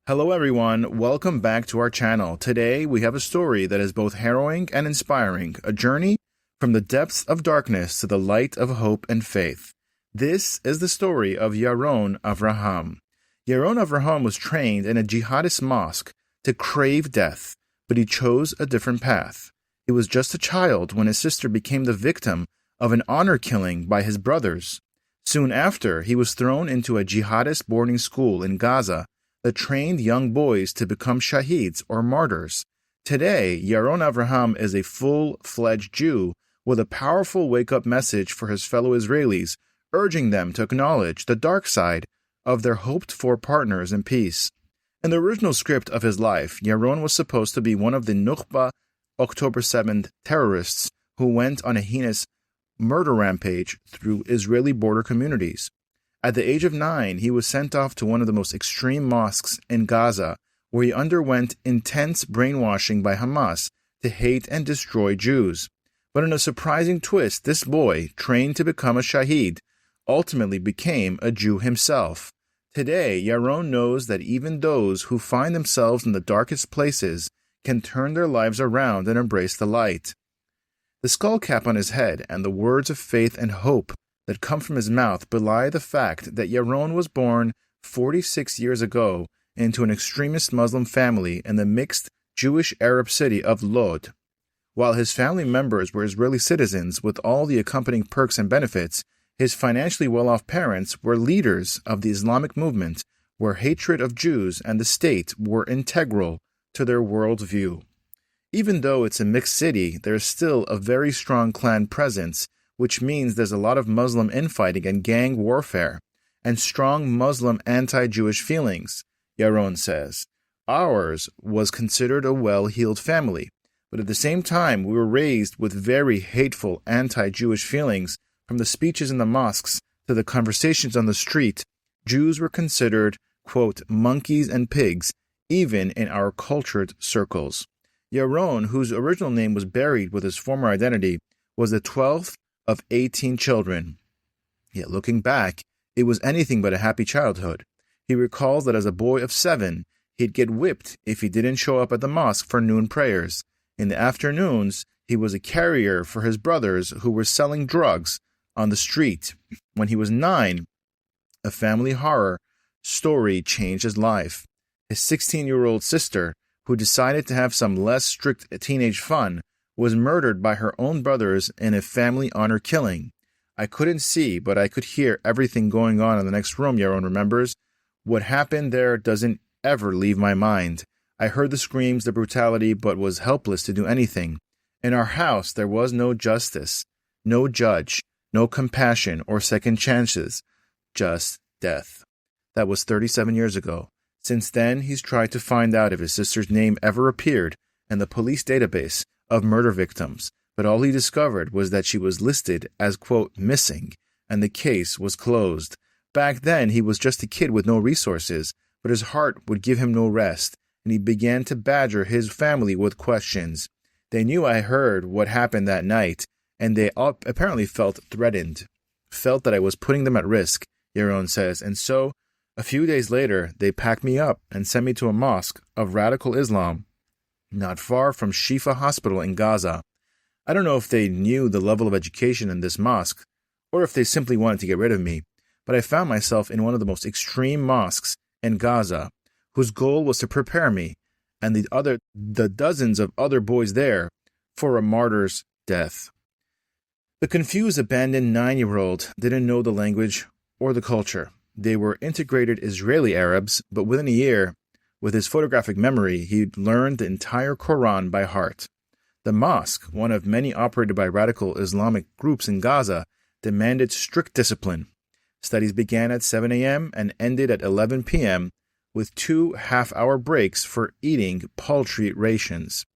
Hello everyone, welcome back to our channel. Today we have a story that is both harrowing and inspiring, a journey from the depths of darkness to the light of hope and faith. This is the story of Yaron Avraham. Yaron Avraham was trained in a jihadist mosque to crave death, but he chose a different path. He was just a child when his sister became the victim of an honor killing by his brothers. Soon after, he was thrown into a jihadist boarding school in Gaza that trained young boys to become shahids or martyrs. Today, Yaron Avraham is a full-fledged Jew with a powerful wake-up message for his fellow Israelis, urging them to acknowledge the dark side of their hoped-for partners in peace. In the original script of his life, Yaron was supposed to be one of the Nukhba October 7th terrorists who went on a heinous murder rampage through Israeli border communities. At the age of 9, he was sent off to one of the most extreme mosques in Gaza, where he underwent intense brainwashing by Hamas to hate and destroy Jews. But in a surprising twist, this boy, trained to become a shahid, ultimately became a Jew himself. Today, Yaron knows that even those who find themselves in the darkest places can turn their lives around and embrace the light. The skull cap on his head and the words of faith and hope that come from his mouth belie the fact that Yaron was born 46 years ago into an extremist Muslim family in the mixed Jewish-Arab city of Lod. While his family members were Israeli citizens with all the accompanying perks and benefits, his financially well-off parents were leaders of the Islamic movement, where hatred of Jews and the state were integral to their worldview. Even though it's a mixed city, there is still a very strong clan presence, which means there's a lot of Muslim infighting and gang warfare, and strong Muslim anti-Jewish feelings, Yaron says. Ours was considered a well-heeled family, but at the same time we were raised with very hateful anti-Jewish feelings. From the speeches in the mosques to the conversations on the street, Jews were considered, quote, monkeys and pigs, even in our cultured circles. Yaron, whose original name was buried with his former identity, was the 12th of 18 children. Yet looking back, it was anything but a happy childhood. He recalls that as a boy of 7, he'd get whipped if he didn't show up at the mosque for noon prayers. In the afternoons, he was a carrier for his brothers who were selling drugs on the street. When he was 9, a family horror story changed his life. His 16-year-old sister, who decided to have some less strict teenage fun, was murdered by her own brothers in a family honor killing. I couldn't see, but I could hear everything going on in the next room, Yaron remembers. What happened there doesn't ever leave my mind. I heard the screams, the brutality, but was helpless to do anything. In our house, there was no justice, no judge, no compassion or second chances, just death. That was 37 years ago. Since then, he's tried to find out if his sister's name ever appeared in the police database of murder victims, but all he discovered was that she was listed as, quote, missing, and the case was closed. Back then, he was just a kid with no resources, but his heart would give him no rest, and he began to badger his family with questions. They knew I heard what happened that night, and they apparently felt threatened, felt that I was putting them at risk, Yaron says, and so, a few days later, they packed me up and sent me to a mosque of radical Islam, not far from Shifa Hospital in Gaza. I don't know if they knew the level of education in this mosque, or if they simply wanted to get rid of me, but I found myself in one of the most extreme mosques in Gaza, whose goal was to prepare me and the dozens of other boys there for a martyr's death. The confused, abandoned 9-year-old didn't know the language or the culture. They were integrated Israeli Arabs, but within a year, with his photographic memory, he'd learned the entire Quran by heart. The mosque, one of many operated by radical Islamic groups in Gaza, demanded strict discipline. Studies began at 7 a.m. and ended at 11 p.m., with 2 half-hour breaks for eating paltry rations.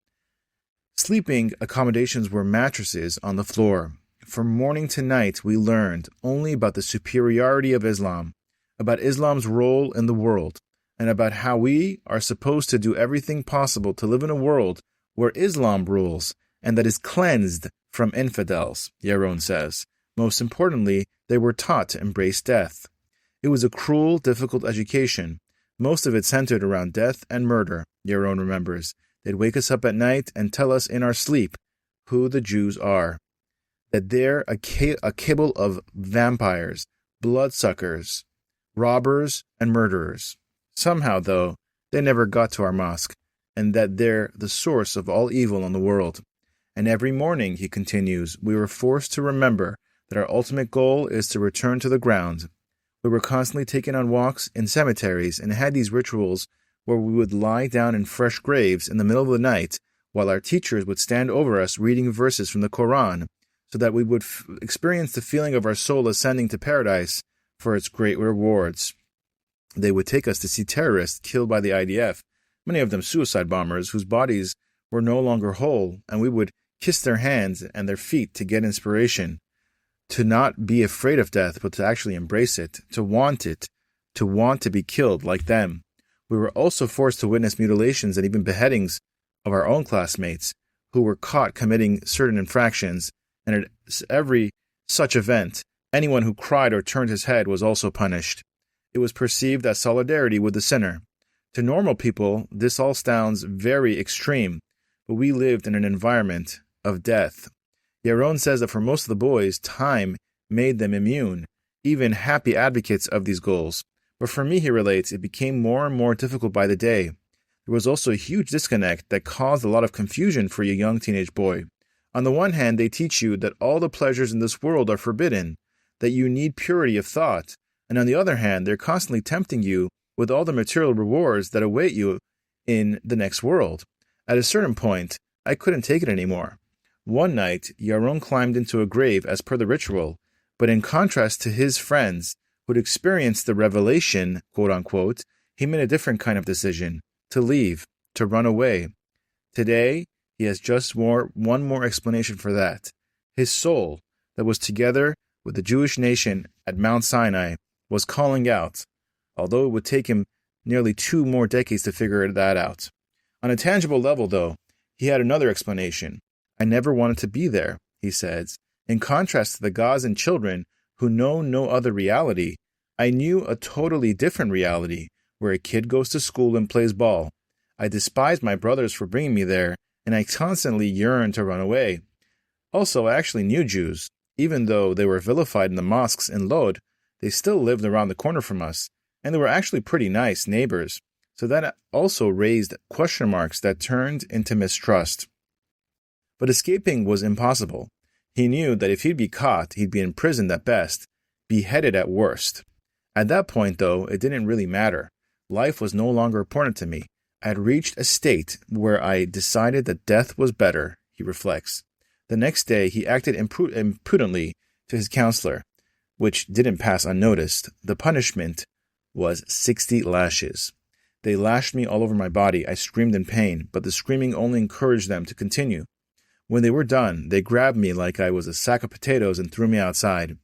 Sleeping accommodations were mattresses on the floor. From morning to night, we learned only about the superiority of Islam, about Islam's role in the world, and about how we are supposed to do everything possible to live in a world where Islam rules and that is cleansed from infidels, Yaron says. Most importantly, they were taught to embrace death. It was a cruel, difficult education, Most of it centered around death and murder, Yaron remembers. They'd wake us up at night and tell us in our sleep who the Jews are. That they're a cabal of vampires, bloodsuckers, robbers, and murderers. Somehow, though, they never got to our mosque, and that they're the source of all evil in the world. And every morning, he continues, we were forced to remember that our ultimate goal is to return to the ground. We were constantly taken on walks in cemeteries and had these rituals where we would lie down in fresh graves in the middle of the night while our teachers would stand over us reading verses from the Quran so that we would experience the feeling of our soul ascending to paradise for its great rewards. They would take us to see terrorists killed by the IDF, many of them suicide bombers whose bodies were no longer whole, and we would kiss their hands and their feet to get inspiration, to not be afraid of death, but to actually embrace it, to want to be killed like them. We were also forced to witness mutilations and even beheadings of our own classmates who were caught committing certain infractions, and at every such event, anyone who cried or turned his head was also punished. It was perceived as solidarity with the sinner. To normal people, this all sounds very extreme, but we lived in an environment of death. Yaron says that for most of the boys, time made them immune, even happy advocates of these goals. But for me, he relates, it became more and more difficult by the day. There was also a huge disconnect that caused a lot of confusion for a young teenage boy. On the one hand, they teach you that all the pleasures in this world are forbidden, that you need purity of thought, and on the other hand, they're constantly tempting you with all the material rewards that await you in the next world. At a certain point, I couldn't take it anymore. One night, Yaron climbed into a grave as per the ritual, but in contrast to his friends who'd experienced the revelation, quote-unquote, he made a different kind of decision, to leave, to run away. Today, he has just one more explanation for that. His soul, that was together with the Jewish nation at Mount Sinai, was calling out, although it would take him nearly 2 more decades to figure that out. On a tangible level, though, he had another explanation. I never wanted to be there, he says. In contrast to the Gazan children who know no other reality, I knew a totally different reality where a kid goes to school and plays ball. I despised my brothers for bringing me there, and I constantly yearned to run away. Also, I actually knew Jews. Even though they were vilified in the mosques in Lod, they still lived around the corner from us, and they were actually pretty nice neighbors. So that also raised question marks that turned into mistrust. But escaping was impossible. He knew that if he'd be caught, he'd be imprisoned at best, beheaded at worst. At that point, though, it didn't really matter. Life was no longer important to me. I had reached a state where I decided that death was better, he reflects. The next day, he acted impudently to his counselor, which didn't pass unnoticed. The punishment was 60 lashes. They lashed me all over my body. I screamed in pain, but the screaming only encouraged them to continue. When they were done, they grabbed me like I was a sack of potatoes and threw me outside.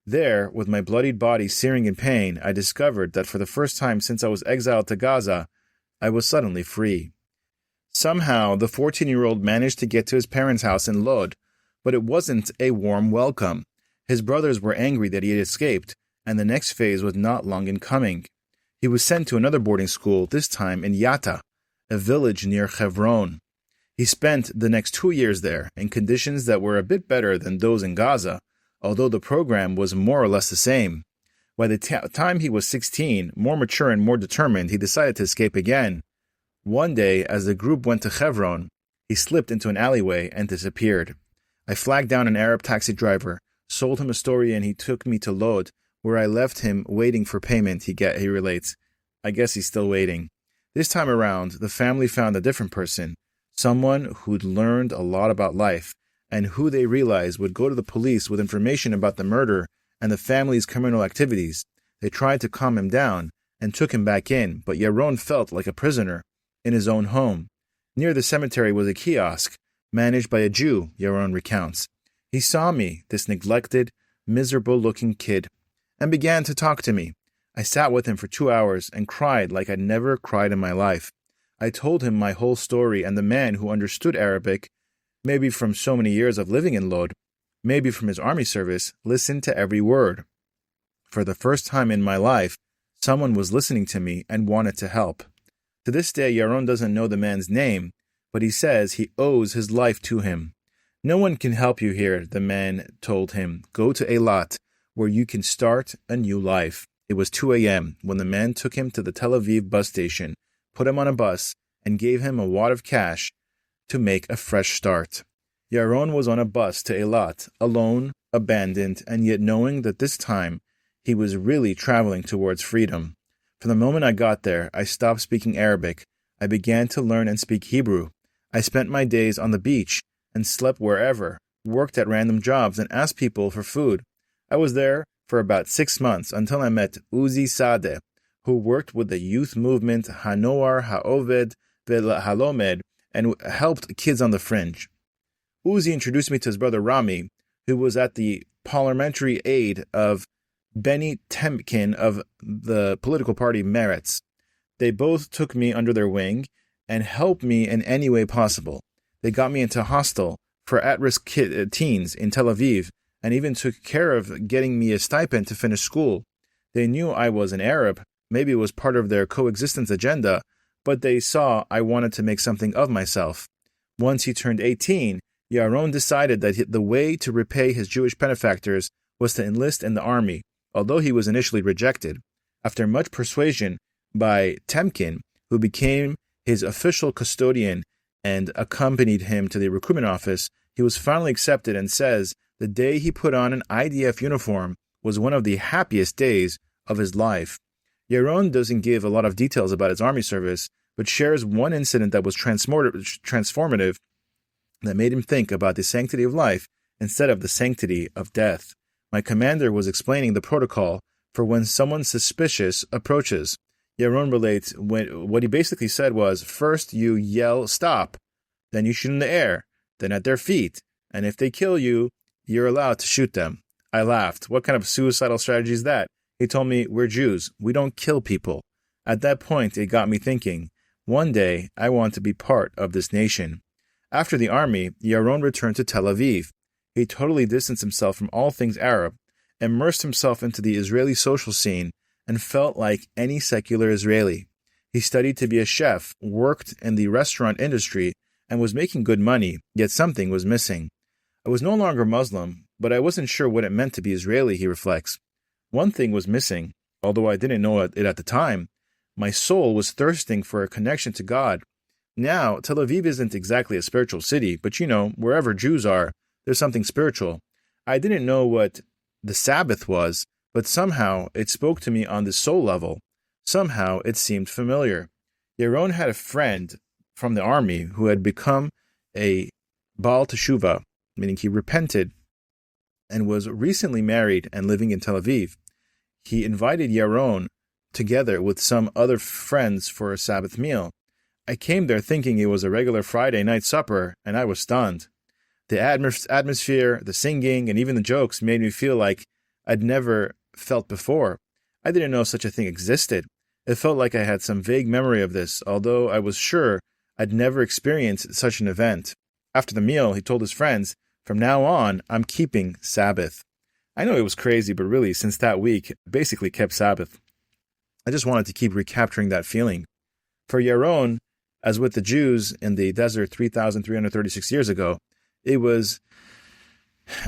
There, with my bloodied body searing in pain, I discovered that for the first time since I was exiled to Gaza, I was suddenly free. Somehow, the 14-year-old managed to get to his parents' house in Lod, but it wasn't a warm welcome. His brothers were angry that he had escaped, and the next phase was not long in coming. He was sent to another boarding school, this time in Yatta, a village near Hebron. He spent the next 2 years there, in conditions that were a bit better than those in Gaza, although the program was more or less the same. By the time he was 16, more mature and more determined, he decided to escape again. One day, as the group went to Hebron, he slipped into an alleyway and disappeared. I flagged down an Arab taxi driver, sold him a story, and he took me to Lod, where I left him waiting for payment, he relates. I guess he's still waiting. This time around, the family found a different person, someone who'd learned a lot about life, and who they realized would go to the police with information about the murder and the family's criminal activities. They tried to calm him down and took him back in, but Yaron felt like a prisoner in his own home. Near the cemetery was a kiosk, managed by a Jew, Yaron recounts. He saw me, this neglected, miserable-looking kid, and began to talk to me. I sat with him for 2 hours and cried like I'd never cried in my life. I told him my whole story, and the man who understood Arabic, maybe from so many years of living in Lod, maybe from his army service, listened to every word. For the first time in my life, Someone was listening to me and wanted to help. To this day, Yaron doesn't know the man's name, but he says he owes his life to him. No one can help you here, the man told him. Go to Eilat, where you can start a new life. It was 2 a.m. when the man took him to the Tel Aviv bus station, put him on a bus, and gave him a wad of cash to make a fresh start. Yaron was on a bus to Eilat, alone, abandoned, and yet knowing that this time he was really traveling towards freedom. From the moment I got there, I stopped speaking Arabic. I began to learn and speak Hebrew. I spent my days on the beach and slept wherever, worked at random jobs, and asked people for food. I was there for about 6 months until I met Uzi Sadeh, who worked with the youth movement Hanoar Ha'oved Halomed and helped kids on the fringe. Uzi introduced me to his brother Rami, who was at the parliamentary aid of Benny Temkin of the political party Meretz. They both took me under their wing and helped me in any way possible. They got me into a hostel for at-risk teens in Tel Aviv and even took care of getting me a stipend to finish school. They knew I was an Arab. Maybe it was part of their coexistence agenda, but they saw I wanted to make something of myself. Once he turned 18, Yaron decided that the way to repay his Jewish benefactors was to enlist in the army, although he was initially rejected. After much persuasion by Temkin, who became his official custodian and accompanied him to the recruitment office, he was finally accepted and says the day he put on an IDF uniform was one of the happiest days of his life. Yaron doesn't give a lot of details about his army service, but shares one incident that was transformative that made him think about the sanctity of life instead of the sanctity of death. My commander was explaining the protocol for when someone suspicious approaches. Yaron relates, what he basically said was, first you yell, stop, then you shoot in the air, then at their feet, and if they kill you, you're allowed to shoot them. I laughed. What kind of suicidal strategy is that? He told me, we're Jews. We don't kill people. At that point, it got me thinking, one day I want to be part of this nation. After the army, Yaron returned to Tel Aviv. He totally distanced himself from all things Arab, immersed himself into the Israeli social scene, and felt like any secular Israeli. He studied to be a chef, worked in the restaurant industry, and was making good money, yet something was missing. I was no longer Muslim, but I wasn't sure what it meant to be Israeli, he reflects. One thing was missing, although I didn't know it at the time. My soul was thirsting for a connection to God. Now, Tel Aviv isn't exactly a spiritual city, but wherever Jews are, there's something spiritual. I didn't know what the Sabbath was, but somehow it spoke to me on the soul level. Somehow it seemed familiar. Yaron had a friend from the army who had become a Baal Teshuvah, meaning he repented, and was recently married and living in Tel Aviv. He invited Yaron together with some other friends for a Sabbath meal. I came there thinking it was a regular Friday night supper, and I was stunned. The atmosphere, the singing, and even the jokes made me feel like I'd never felt before. I didn't know such a thing existed. It felt like I had some vague memory of this, although I was sure I'd never experienced such an event. After the meal, he told his friends, from now on, I'm keeping Sabbath. I know it was crazy, but really, since that week, I basically kept Sabbath. I just wanted to keep recapturing that feeling. For Yaron, as with the Jews in the desert 3,336 years ago, it was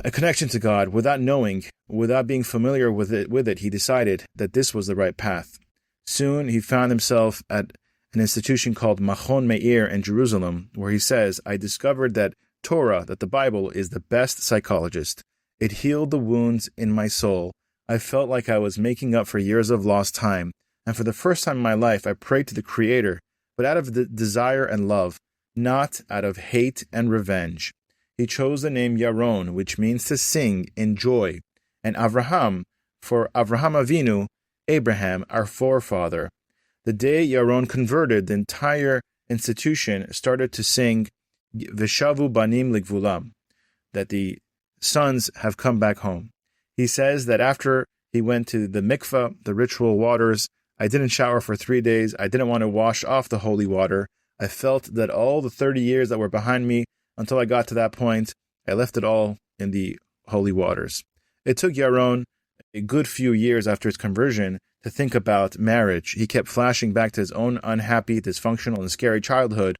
a connection to God without knowing, without being familiar with it. He decided that this was the right path. Soon he found himself at an institution called Machon Meir in Jerusalem, where he says, I discovered that Torah, that the Bible, is the best psychologist. It healed the wounds in my soul. I felt like I was making up for years of lost time, and for the first time in my life I prayed to the Creator, but out of the desire and love, not out of hate and revenge. He chose the name Yaron, which means to sing in joy, and Avraham, for Avraham Avinu, Abraham, our forefather. The day Yaron converted, the entire institution started to sing Vishavu Banim Ligvulam, that the sons have come back home. He says that after he went to the mikveh, the ritual waters, I didn't shower for 3 days. I didn't want to wash off the holy water. I felt that all the 30 years that were behind me, until I got to that point, I left it all in the holy waters. It took Yaron a good few years after his conversion to think about marriage. He kept flashing back to his own unhappy, dysfunctional, and scary childhood.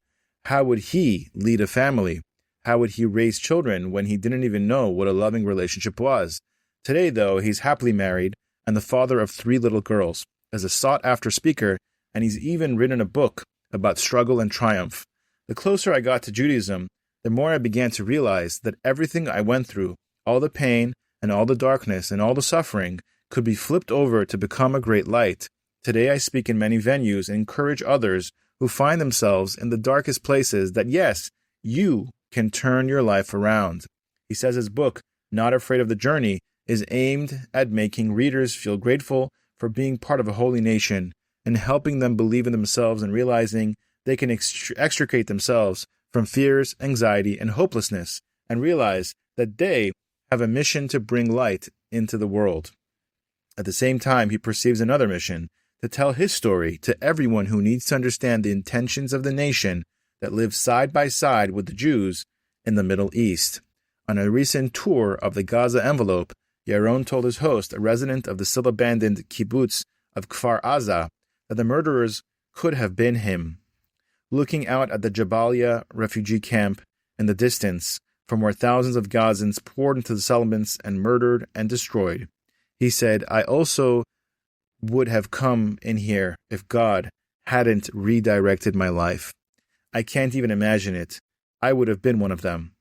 How would he lead a family? How would he raise children when he didn't even know what a loving relationship was? Today, though, he's happily married and the father of 3 little girls, as a sought-after speaker, and he's even written a book about struggle and triumph. The closer I got to Judaism, the more I began to realize that everything I went through, all the pain and all the darkness and all the suffering, could be flipped over to become a great light. Today I speak in many venues and encourage others who find themselves in the darkest places that yes, you can turn your life around. He says his book, Not Afraid of the Journey, is aimed at making readers feel grateful for being part of a holy nation and helping them believe in themselves and realizing they can extricate themselves from fears, anxiety, and hopelessness and realize that they have a mission to bring light into the world. At the same time, he perceives another mission, to tell his story to everyone who needs to understand the intentions of the nation that lives side by side with the Jews in the Middle East. On a recent tour of the Gaza envelope, Yaron told his host, a resident of the still-abandoned kibbutz of Kfar Aza, that the murderers could have been him. Looking out at the Jabalia refugee camp in the distance, from where thousands of Gazans poured into the settlements and murdered and destroyed, he said, I also would have come in here if God hadn't redirected my life. I can't even imagine it. I would have been one of them.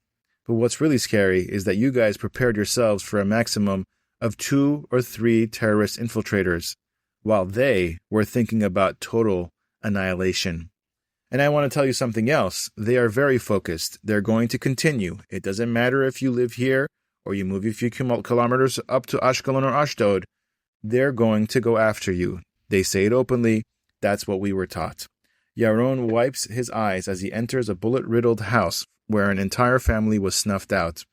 But what's really scary is that you guys prepared yourselves for a maximum of 2 or 3 terrorist infiltrators, while they were thinking about total annihilation. And I want to tell you something else. They are very focused. They're going to continue. It doesn't matter if you live here or you move a few kilometers up to Ashkelon or Ashdod. They're going to go after you. They say it openly. That's what we were taught. Yaron wipes his eyes as he enters a bullet-riddled house where an entire family was snuffed out.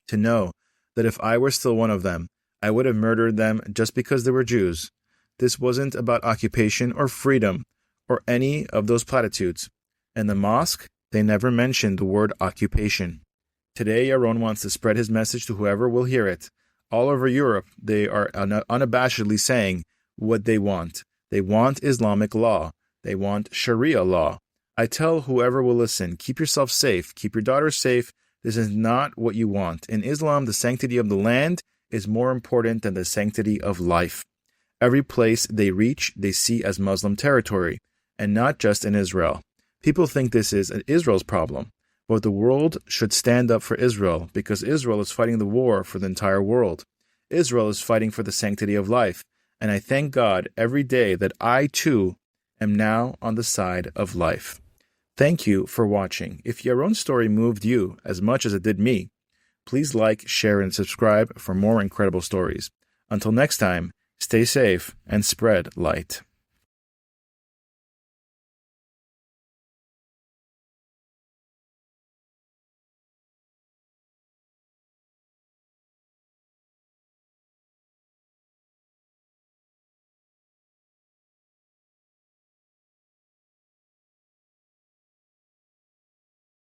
To know that if I were still one of them, I would have murdered them just because they were Jews. This wasn't about occupation or freedom or any of those platitudes. In the mosque, they never mentioned the word occupation. Today, Yaron wants to spread his message to whoever will hear it. All over Europe, they are unabashedly saying what they want. They want Islamic law. They want Sharia law. I tell whoever will listen, keep yourself safe. Keep your daughter safe. This is not what you want. In Islam, the sanctity of the land is more important than the sanctity of life. Every place they reach, they see as Muslim territory, and not just in Israel. People think this is Israel's problem, but the world should stand up for Israel because Israel is fighting the war for the entire world. Israel is fighting for the sanctity of life, and I thank God every day that I, too, am now on the side of life. Thank you for watching. If Yaron's story moved you as much as it did me, please like, share, and subscribe for more incredible stories. Until next time, stay safe and spread light.